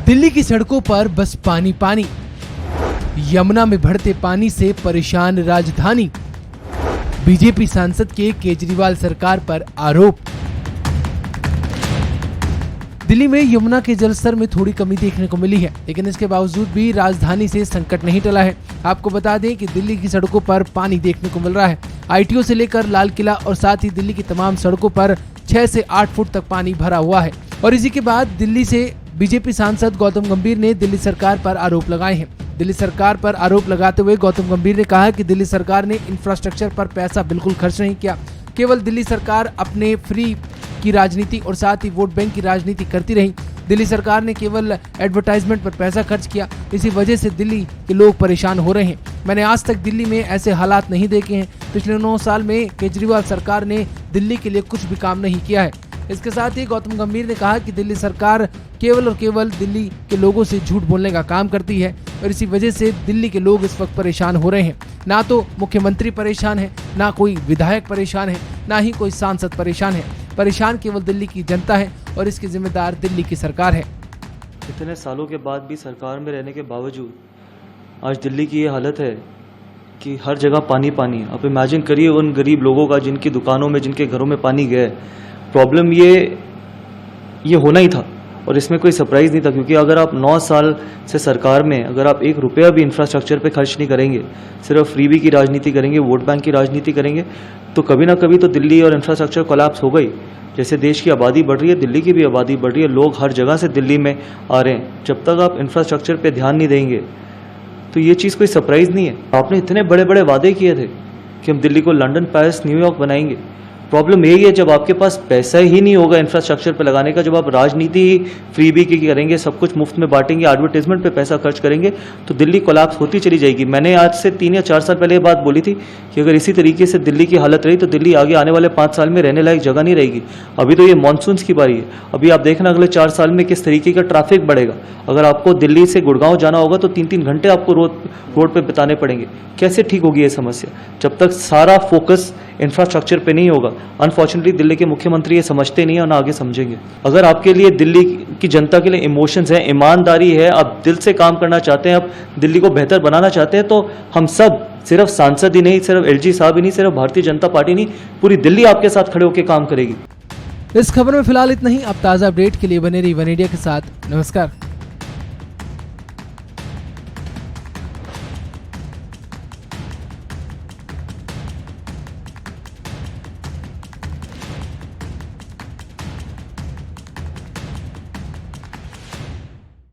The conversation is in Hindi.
दिल्ली की सड़कों पर बस पानी पानी, यमुना में बढ़ते पानी से परेशान राजधानी, बीजेपी सांसद के केजरीवाल सरकार पर आरोप। दिल्ली में यमुना के जलस्तर में थोड़ी कमी देखने को मिली है, लेकिन इसके बावजूद भी राजधानी से संकट नहीं टला है। आपको बता दें कि दिल्ली की सड़कों पर पानी देखने को मिल रहा है। आईटीओ से लेकर लाल किला और साथ ही दिल्ली की तमाम सड़कों पर 6 से 8 फुट तक पानी भरा हुआ है। और इसी के बाद दिल्ली से बीजेपी सांसद गौतम गंभीर ने दिल्ली सरकार पर आरोप लगाए हैं। दिल्ली सरकार पर आरोप लगाते हुए गौतम गंभीर ने कहा कि दिल्ली सरकार ने इंफ्रास्ट्रक्चर पर पैसा बिल्कुल खर्च नहीं किया। केवल दिल्ली सरकार अपने फ्री की राजनीति और साथ ही वोट बैंक की राजनीति करती रही। दिल्ली सरकार ने केवल एडवर्टाइजमेंट पर पैसा खर्च किया। इसी वजह से दिल्ली के लोग परेशान हो रहे हैं। मैंने आज तक दिल्ली में ऐसे हालात नहीं देखे हैं। पिछले 9 साल में केजरीवाल सरकार ने दिल्ली के लिए कुछ भी काम नहीं किया है। इसके साथ ही गौतम गंभीर ने कहा कि दिल्ली सरकार केवल और केवल दिल्ली के लोगों से झूठ बोलने का काम करती है और इसी वजह से दिल्ली के लोग इस वक्त परेशान हो रहे हैं। ना तो मुख्यमंत्री परेशान है, ना कोई विधायक परेशान है, ना ही कोई सांसद परेशान है। परेशान केवल दिल्ली की जनता है और इसकी जिम्मेदार दिल्ली की सरकार है। इतने सालों के बाद भी सरकार में रहने के बावजूद आज दिल्ली की ये हालत है कि हर जगह पानी पानी। आप इमेजिन करिए उन गरीब लोगों का जिनकी दुकानों में, जिनके घरों में पानी गया है। प्रॉब्लम ये होना ही था और इसमें कोई सरप्राइज नहीं था, क्योंकि अगर आप 9 साल से सरकार में अगर आप 1 रुपया भी इंफ्रास्ट्रक्चर पे खर्च नहीं करेंगे, सिर्फ फ्रीबी की राजनीति करेंगे, वोट बैंक की राजनीति करेंगे, तो कभी ना कभी तो दिल्ली और इंफ्रास्ट्रक्चर कोलैप्स हो गई। जैसे देश की आबादी बढ़ रही है, दिल्ली की भी आबादी बढ़ रही है, लोग हर जगह से दिल्ली में आ रहे हैं। जब तक आप इंफ्रास्ट्रक्चर पे ध्यान नहीं देंगे तो ये चीज़ कोई सरप्राइज नहीं है। आपने इतने बड़े बड़े वादे किए थे कि हम दिल्ली को लंदन, पेरिस, न्यूयॉर्क बनाएंगे। प्रॉब्लम यही है, जब आपके पास पैसा ही नहीं होगा इंफ्रास्ट्रक्चर पे लगाने का, जब आप राजनीति ही फ्रीबी की करेंगे, सब कुछ मुफ्त में बांटेंगे, एडवर्टाइजमेंट पे पैसा खर्च करेंगे, तो दिल्ली कोलैप्स होती चली जाएगी। मैंने आज से 3 या 4 साल पहले ये बात बोली थी कि अगर इसी तरीके से दिल्ली की हालत रही तो दिल्ली आगे आने वाले 5 साल में रहने लायक जगह नहीं रहेगी। अभी तो ये मानसून की बारी है। अभी आप देखना अगले 4 साल में किस तरीके का ट्रैफिक बढ़ेगा। अगर आपको दिल्ली से गुड़गांव जाना होगा तो 3-3 घंटे आपको रोड पे बिताने पड़ेंगे। कैसे ठीक होगी ये समस्या जब तक सारा फोकस इंफ्रास्ट्रक्चर पे नहीं होगा। अनफॉर्चुनेटली दिल्ली के मुख्यमंत्री ये समझते नहीं है और ना आगे समझेंगे। अगर आपके लिए दिल्ली की जनता के लिए इमोशंस है, ईमानदारी है, आप दिल से काम करना चाहते हैं, आप दिल्ली को बेहतर बनाना चाहते हैं, तो हम सब, सिर्फ सांसद ही नहीं, सिर्फ एलजी साहब ही नहीं, सिर्फ भारतीय जनता पार्टी नहीं, पूरी दिल्ली आपके साथ खड़े होकर काम करेगी। इस खबर में फिलहाल इतना ही। अब ताज़ा अपडेट के लिए बने रहिए वन इंडिया के साथ। नमस्कार।